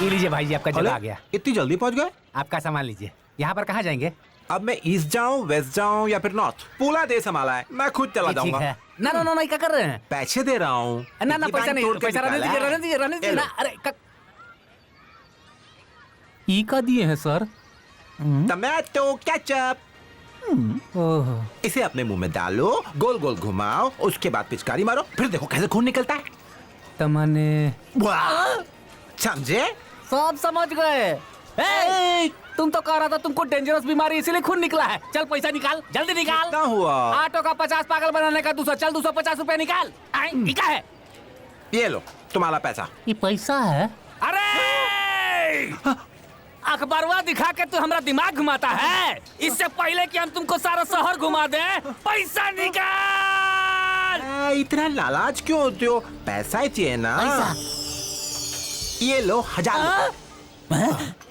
ये लीजिए भाई जी, आपका जगह आ गया। इतनी जल्दी पहुंच गए? आपका सामान लीजिए। यहाँ पर कहाँ जाएंगे? अब मैं ईस्ट जाऊं, वेस्ट जाऊं या फिर नॉर्थ? पूरा देश संभाला है, मैं खुद चला ठीक जाऊंगा। है। ना ना ना ना, क्या कर रहे हैं? पैसे दे रहा हूँ। ना ना, पैसा नहीं, पैसा रहने दीजिए, रहने दीजिए, रहने दीजिए ना। अरे ई का दिए हैं सर? Tomato ketchup. ओह, इसे अपने मुंह में डालो, गोल गोल घुमाओ, उसके बाद पिचकारी मारो, फिर देखो कैसे खून निकलता है। तमने वाह, समझे? सब समझ गए। ए, तुम तो कह रहा था तुमको डेंजरस बीमारी इसीलिए खून निकला है। चल पैसा निकाल, जल्दी निकाल। कितना हुआ? ऑटो का 50 पागल बनाने का 200। चल 250 रुपए निकाल। ठीक है, ये लो तुम्हारा पैसा। ये पैसा है? अरे अखबारवा दिखा के तू हमारा दिमाग घुमाता है। इससे पहले कि हम तुमको सारा शहर घुमा दे, पैसा निकाल। इतना लालाच क्यों होते हो? पैसा ही चाहिए ना। ये लो 1000।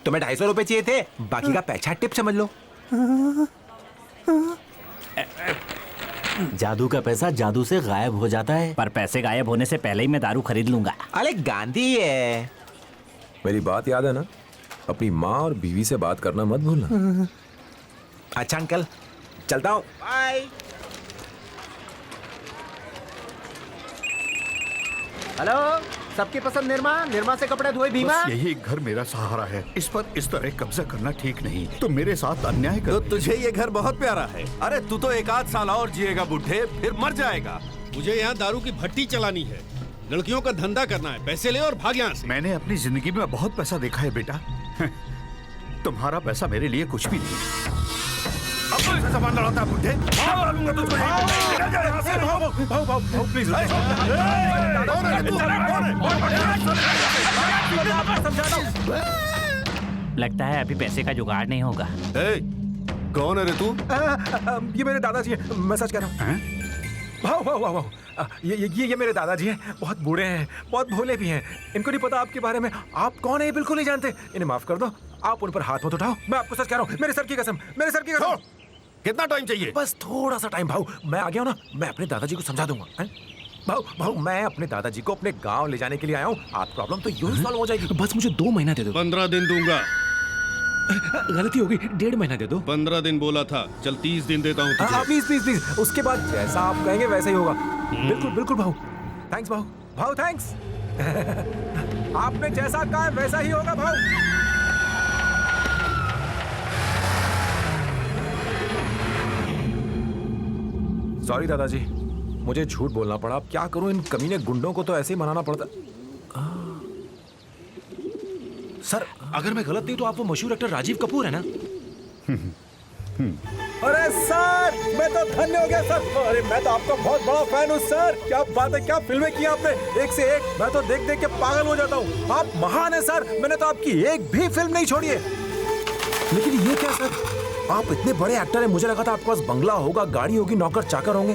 तुम्हें 250 रुपए चाहिए थे, बाकी का पैसा टिप समझ लो। जादू का पैसा जादू से गायब हो जाता है। पर पैसे गायब होने से पहले ही मैं दारू खरीद लूंगा। अरे गांधी है। मेरी बात याद है ना? अपनी माँ और बीवी से बात करना मत भूलना। अच्छा अंकल, चलता हूँ, बाय। हेलो, सबकी पसंद निर्मा। निर्मा से कपड़े धोए भीमा। बस यही घर मेरा सहारा है। इस पर इस तरह कब्जा करना ठीक नहीं। तुम मेरे साथ अन्याय कर। तो तुझे ये घर बहुत प्यारा है। अरे तू तो 1 आध साल और जिएगा बुढ़े, फिर मर जाएगा। मुझे यहाँ दारू की भट्टी चलानी है, लड़कियों का धंधा करना है। पैसे ले और भाग यहाँ से। मैंने अपनी जिंदगी में बहुत पैसा देखा है बेटा। तुम्हारा पैसा मेरे लिए कुछ भी नहीं। अब कौन सा सामान लड़ाता है बुढ़े? मारूंगा तुझको। प्लीज लगता है अभी पैसे का जुगाड़ नहीं होगा। कौन है रे तू? ये मेरे दादाजी हैं, मैं सच कह रहा हूँ। वाह वाह वाह वाह, ये मेरे दादाजी हैं। बहुत बूढ़े हैं, बहुत भोले भी हैं। इनको नहीं पता आपके बारे में। आप कौन है ये बिल्कुल नहीं जानते। इन्हें माफ कर दो, आप उन पर हाथ मत उठाओ। मैं आपको सच कह रहा हूँ, मेरे सर की कसम, मेरे सर की कसम। कितना टाइम चाहिए? बस थोड़ा सा टाइम भाऊ। मैं आ गया हूँ ना, मैं अपने दादाजी को समझा दूंगा। हैं? भाऊ मैं अपने दादाजी को अपने गांव ले जाने के लिए आया हूँ। आप प्रॉब्लम तो यूं ही सॉल्व हो जाएगी। बस मुझे 2 महीना दे दो। 15 दिन दूंगा। गलती हो गई, 1.5 महीना दे दो। 15 दिन बोला था, चल 30 दिन देता हूँ तुझे। प्लीज प्लीज प्लीज, उसके बाद जैसा आप कहेंगे वैसा ही होगा। बिल्कुल बिल्कुल भाऊ। थैंक्स भाऊ थैंक्स। आपने जैसा कहा है वैसा ही होगा भाऊ। सॉरी दादाजी, मुझे झूठ बोलना पड़ा। अब क्या करूं, इन कमीने गुंडों को तो ऐसे ही मनाना पड़ता। सर अगर मैं गलत नहीं तो आप वो मशहूर एक्टर राजीव कपूर है ना? अरे सर, मैं तो धन्य हो गया सर। अरे मैं तो आपका बहुत बड़ा फैन हूँ सर। क्या बात है, क्या फिल्में की आपने, एक से एक। मैं तो देख देख के पागल हो जाता हूँ। आप महान है सर, मैंने तो आपकी एक भी फिल्म नहीं छोड़ी है। लेकिन ये क्या सर, आप इतने बड़े एक्टर हैं, मुझे लगा था आपके पास बंगला होगा, गाड़ी होगी, नौकर चाकर होंगे।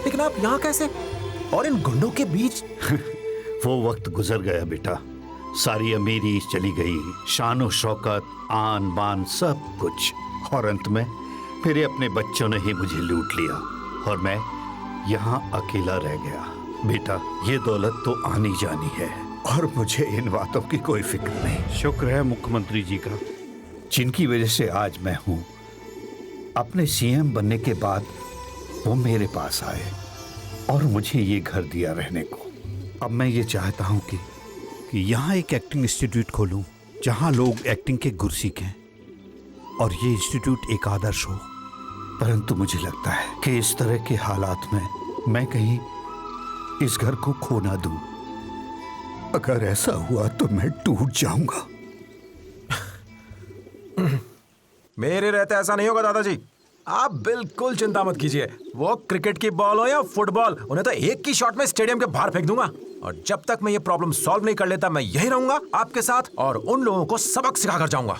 लेकिन आप यहाँ कैसे, और इन गुंडों के बीच? वो वक्त गुजर गया बेटा। सारी अमीरी चली गई, शान शौकत, आन बान सब कुछ, और अंत में मेरे अपने बच्चों ने ही मुझे लूट लिया और मैं यहाँ अकेला रह गया। बेटा ये दौलत तो आनी जानी है और मुझे इन बातों की कोई फिक्र नहीं। शुक्र है मुख्यमंत्री जी का, जिनकी वजह से आज मैं हूँ। अपने सीएम बनने के बाद वो मेरे पास आए और मुझे ये घर दिया रहने को। अब मैं ये चाहता हूँ कि यहाँ एक एक्टिंग इंस्टीट्यूट खोलूँ जहाँ लोग एक्टिंग के गुर सीखें और ये इंस्टीट्यूट एक आदर्श हो। परंतु मुझे लगता है कि इस तरह के हालात में मैं कहीं इस घर को खो ना दूं। अगर ऐसा हुआ तो मैं टूट जाऊंगा। मेरे रहते ऐसा नहीं होगा दादाजी, आप बिल्कुल चिंता मत कीजिए। वो क्रिकेट की बॉल हो या फुटबॉल, उन्हें तो एक ही शॉट में स्टेडियम के बाहर फेंक दूंगा। और जब तक मैं ये प्रॉब्लम सॉल्व नहीं कर लेता, मैं यही रहूंगा आपके साथ और उन लोगों को सबक सिखा कर जाऊंगा।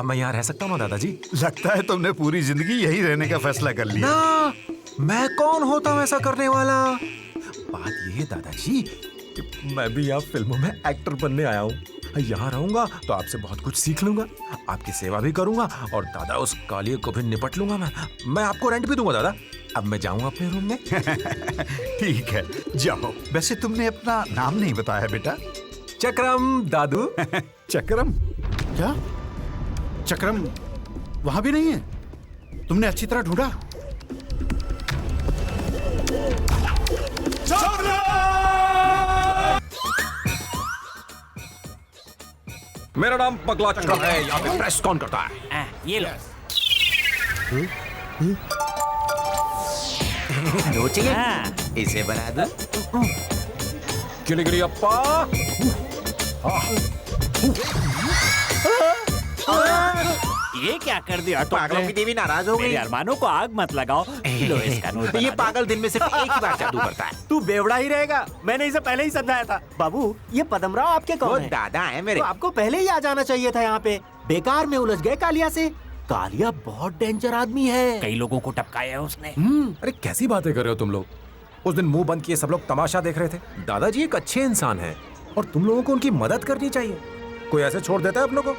मैं यहाँ रह सकता हूँ ना दादाजी? लगता है तुमने पूरी जिंदगी यही रहने का फैसला कर लिया। ना, मैं कौन होता हूँ ऐसा करने वाला। बात ये है दादाजी कि मैं भी यहाँ फिल्मों में एक्टर बनने आया हूँ। यहाँ रहूंगा तो आपसे बहुत कुछ सीख लूंगा, आपकी सेवा भी करूंगा और दादा उस कालिए को भी निपट लूंगा। मैं आपको रेंट भी दूंगा दादा। अब मैं जाऊंगा अपने रूम में। ठीक है जाओ। वैसे तुमने अपना नाम नहीं बताया बेटा? चक्रम दादू। चक्रम? क्या? चक्रम वहां भी नहीं है? तुमने अच्छी तरह ढूंढा? मेरा नाम पगला चक्रम है। यहाँ पे प्रेस कौन करता है? ये लो। दो चाहिए? हाँ। इसे बना दो। गिली अप्पा। ये क्या कर दिया पागलों की देवी नाराज हो गई। मेरे अरमानों को आग मत लगाओ। लो इसका नोट बना ये दो। पागल दिन में सिर्फ एक ही बार जादू करता है। तू बेवड़ा ही रहेगा। मैंने इसे पहले ही समझाया था। बाबू, ये पदमराव आपके वो कौन है? दादा है मेरे। तो आपको पहले ही आ जाना चाहिए था यहाँ पे। बेकार में उलझ गए कालिया से। कालिया बहुत डेंजर आदमी है। कई लोगों को टपकाया है उसने। अरे कैसी बातें कर रहे हो तुम लोग? उस दिन मुंह बंद किए सब लोग तमाशा देख रहे थे। दादाजी एक अच्छे इंसान हैं और तुम लोगों को उनकी मदद करनी चाहिए। कोई ऐसे छोड़ देता है अपनों को?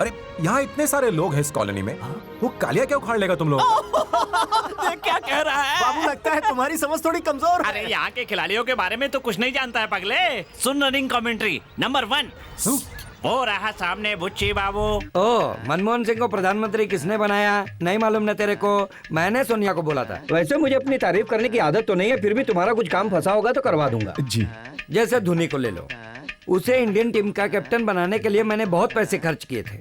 अरे यहाँ इतने सारे लोग हैं इस कॉलोनी में, वो कालिया क्या उखाड़ लेगा तुम लोग? क्या कह रहा है? बाबू, लगता है तुम्हारी समझ थोड़ी कमजोर है। अरे यहाँ के खिलाड़ियों के बारे में तो कुछ नहीं जानता है पगले। सुन रनिंग कमेंट्री नंबर 1। वो रहा सामने बुच्ची बाबू। ओ, मनमोहन सिंह को प्रधानमंत्री किसने बनाया नहीं मालूम न तेरे को? मैंने सोनिया को बोला था। वैसे मुझे अपनी तारीफ करने की आदत तो नहीं है, फिर भी तुम्हारा कुछ काम फंसा होगा तो करवा दूंगा जी। जैसे धोनी को ले लो, उसे इंडियन टीम का कैप्टन बनाने के लिए मैंने बहुत पैसे खर्च किए थे।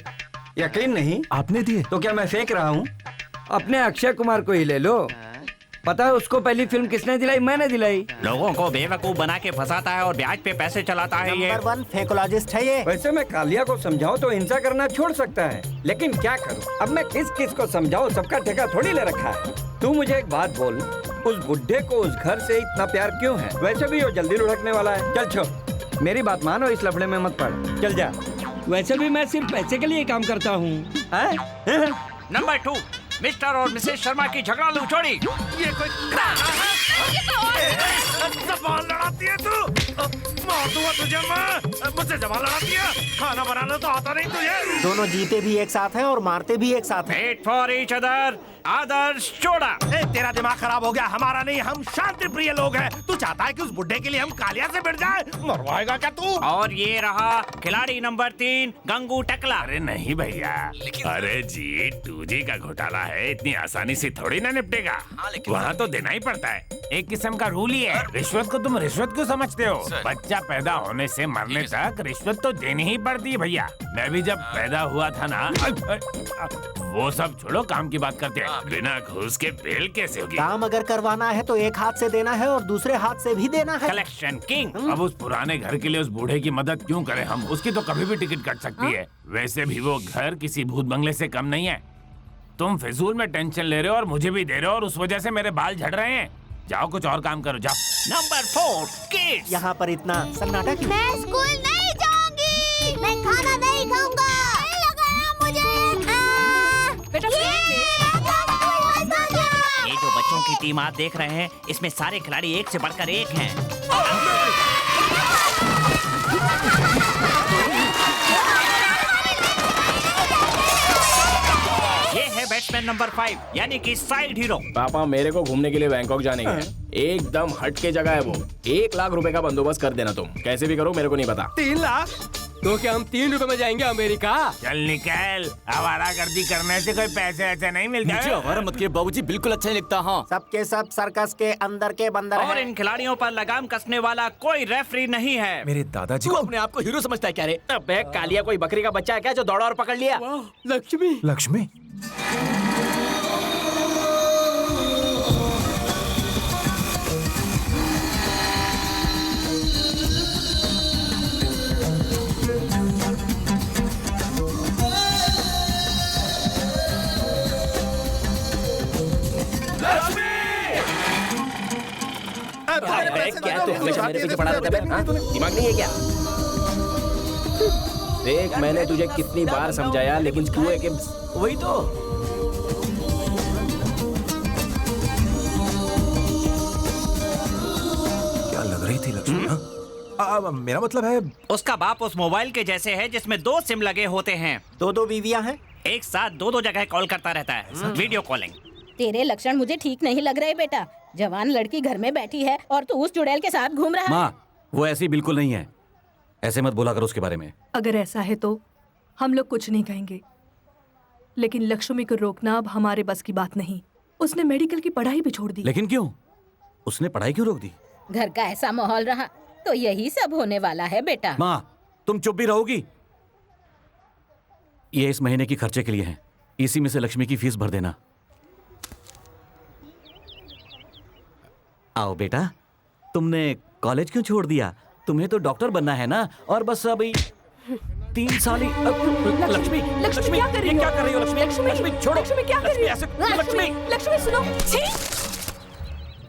यकीन नहीं? आपने दिए? तो क्या मैं फेंक रहा हूँ? अपने अक्षय कुमार को ही ले लो। पता है उसको पहली फिल्म किसने दिलाई? मैंने दिलाई। लोगों को बेवकूफ बना के फंसाता है और ब्याज पे पैसे चलाता है ये। नंबर 1 फेकोलॉजिस्ट है ये। वैसे मैं कालिया को समझाऊं तो हिंसा करना छोड़ सकता है, लेकिन क्या करूं? अब मैं किस किस को समझाऊं? सबका ठेका थोड़ी ले रखा है। तू मुझे एक बात बोल, उस बुड्ढे को उस घर से इतना प्यार क्यों है? वैसे भी वो जल्दी लुढ़कने वाला है। चल छोड़, मेरी बात मानो, इस लफड़े में मत पड़। चल जा। वैसे भी मैं सिर्फ पैसे के लिए काम करता हूँ। नंबर 2, मिस्टर और मिसेस शर्मा की झगड़ालू जोड़ी। ये कोई जबान लड़ाती है तू? मार दूंगा तुझे मैं। मुझसे जबान लड़ाती है? खाना बनाना तो आता नहीं तुझे? दोनों जीते भी एक साथ हैं और मारते भी एक साथ हैं। Wait for each other. Adarsh चोड़ा। तेरा दिमाग खराब हो गया, हमारा नहीं। हम शांति प्रिय लोग हैं। तू चाहता है कि उस बुड्ढे के लिए हम कालिया से भिड़ जाए? मरवाएगा क्या तू? और ये रहा खिलाड़ी नंबर 3, गंगू टकला। अरे नहीं भैया, अरे जी 2G का घोटाला है, इतनी आसानी से थोड़ी ना निपटेगा। वहाँ तो देना ही पड़ता है। एक किस्म का रूल ही है। रिश्वत को तुम रिश्वत क्यों समझते हो? बच्चा पैदा होने से मरने तक रिश्वत तो देनी ही पड़ती है भैया। मैं भी जब पैदा हुआ था ना, वो सब छोड़ो, काम की बात करते हैं। बिना घूस के बेल कैसे होगी? काम अगर करवाना है तो एक हाथ से देना है और दूसरे हाथ से भी देना है। Collection king. अब उस पुराने घर के लिए उस बूढ़े की मदद क्यों करें हम? उसकी तो कभी भी टिकट कट सकती है। वैसे भी वो घर किसी भूत बंगले से कम नहीं है। तुम फिजूल में टेंशन ले रहे हो और मुझे भी दे रहे हो, और उस वजह से मेरे बाल झड़ रहे हैं। जाओ कुछ और काम करो, जाओ। Number 4, kids. यहाँ पर इतना सन्नाटा क्यों? मैं स्कूल नहीं जाऊंगी। मैं खाना नहीं खाऊंगा। नहीं लगाया मुझे। बेटा ये जो बच्चों की टीम आप देख रहे हैं, इसमें सारे खिलाड़ी एक से बढ़कर एक हैं। ये है बैट्समैन नंबर 5, यानी कि साइड हीरो। पापा, मेरे को घूमने के लिए बैंकॉक जाने का है। एकदम हट के जगह है वो। 1 लाख रुपए का बंदोबस्त कर देना तुम। कैसे भी करो, मेरे को नहीं पता। 3 लाख? तो क्या हम 3 रुपए में जाएंगे अमेरिका? चल निकल, आवारागर्दी करने से कोई पैसे ऐसे नहीं मिलते। मुझे आवारा मत किए बाबूजी, बिल्कुल अच्छा नहीं लगता। हाँ, सबके सब सर्कस के अंदर के बंदर और हैं। इन खिलाड़ियों पर लगाम कसने वाला कोई रेफरी नहीं है। मेरे दादाजी तू को अपने आप को हीरो समझता है क्या रे? अबे कालिया कोई बकरी का बच्चा है क्या जो दौड़ा और पकड़ लिया? लक्ष्मी। लक्ष्मी। क्या तू हमेशा मेरे पीछे पड़ा रहता है? हाँ? दिमाग नहीं है क्या? देख, मैंने तुझे कितनी बार समझाया, लेकिन तू है कि वही तो। क्या लग रही थी लक्ष्मी? हाँ? मेरा मतलब है उसका बाप उस मोबाइल के जैसे है जिसमें 2 सिम लगे होते हैं। 2 बीवियां हैं। एक साथ 2 जगह कॉल करता रहता है, वीडियो कॉलिंग। तेरे लक्षण मुझे ठीक नहीं लग रहे बेटा। जवान लड़की घर में बैठी है और तू उस चुड़ैल के साथ घूम रहा है। माँ, वो ऐसी बिल्कुल नहीं है। ऐसे मत बोला करो उसके बारे में। अगर ऐसा है तो हम लोग कुछ नहीं कहेंगे, लेकिन लक्ष्मी को रोकना अब हमारे बस की बात नहीं। उसने मेडिकल की पढ़ाई भी छोड़ दी। लेकिन क्यों? उसने पढ़ाई क्यों रोक दी? घर का ऐसा माहौल रहा तो यही सब होने वाला है बेटा। माँ, तुम चुप भी रहोगी? ये इस महीने की खर्चे के लिए है, इसी में से लक्ष्मी की फीस भर देना। आओ बेटा, तुमने कॉलेज क्यों छोड़ दिया? तुम्हें तो डॉक्टर बनना है ना, और बस अभी 3 साल ही। लक्ष्मी, लक्ष्मी क्या कर रही हो? क्या कर रही हो लक्ष्मी? लक्ष्मी छोड़ो। लक्ष्मी क्या कर रही हो? लक्ष्मी, लक्ष्मी सुनो।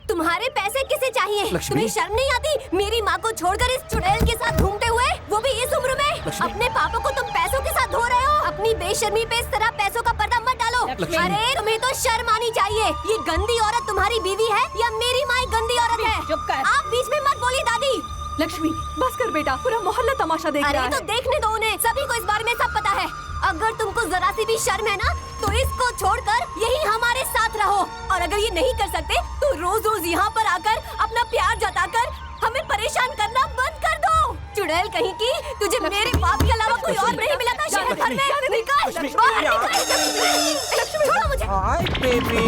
तुम्हारे पैसे किसे चाहिए? लक्ष्मी? तुम्हें शर्म नहीं आती मेरी माँ को छोड़कर इस चुड़ैल के साथ घूमते हुए, वो भी इस उम्र में? अपने पापा को तुम पैसों के साथ धो रहे हो। अपनी बेशर्मी पे इस तरह पैसों का पर्दा मत डालो। अरे तुम्हें तो शर्म आनी चाहिए। ये गंदी औरत तुम्हारी बीवी है या मेरी माँ गंदी औरत है? चुप कर। आप बीच में मत बोलिए दादी। लक्ष्मी बस कर बेटा, पूरा मोहल्ला तमाशा देख रहा है। अरे तो देखने दो उन्हें, सभी को इस बारे में सब पता है। अगर तुमको जरा सी भी शर्म है ना, तो इसको छोड़कर यही हमारे साथ रहो। और अगर ये नहीं कर सकते तो रोज रोज यहाँ पर आकर अपना प्यार जताकर हमें परेशान करना बंद कर दो। चुड़ैल कहीं की, तुझे मेरे बाप के अलावा कोई और नहीं मिला था शहर भर में। निकल, बाहर निकल। छोड़ो मुझे। Hi baby,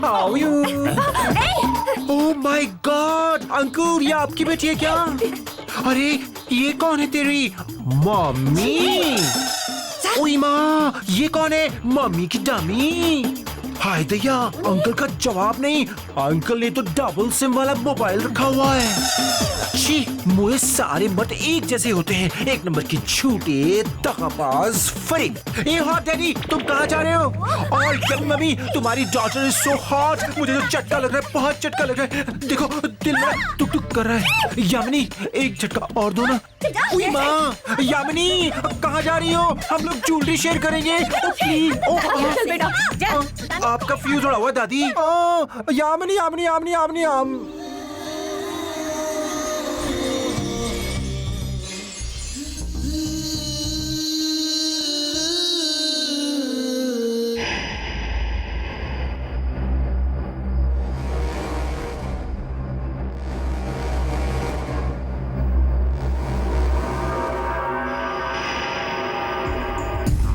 how you? Oh my god, Ankur, ये आपकी बेटी है क्या? अरे ये कौन है तेरी मम्मी? ओए माँ, ये कौन है? मम्मी की डमी। हाय दया, अंकल का जवाब नहीं। अंकल ने तो डबल सिम वाला मोबाइल रखा हुआ है। छी, मुझे सारे मत एक जैसे होते हैं। एक नंबर की झूठे, दगाबाज, फरीक। ए हॉट डैडी, तुम कहाँ जा रहे हो? और यम्मी मम्मी, तुम्हारी डॉटर इज सो हॉट। मुझे तो चटका लग रहा है, बहुत चटका लग रहा है। देखो दिल मेरा टुक टुक कर रहा है। यामिनी, एक झटका और दो ना। ओए माँ, यामिनी कहाँ जा रही हो? हम लोग ज्वेलरी शेयर करेंगे। ओ प्लीज। चल बेटा। आपका फ्यूज उड़ा हुआ दादी। यामिनी यामिनी यामिनी यामिनी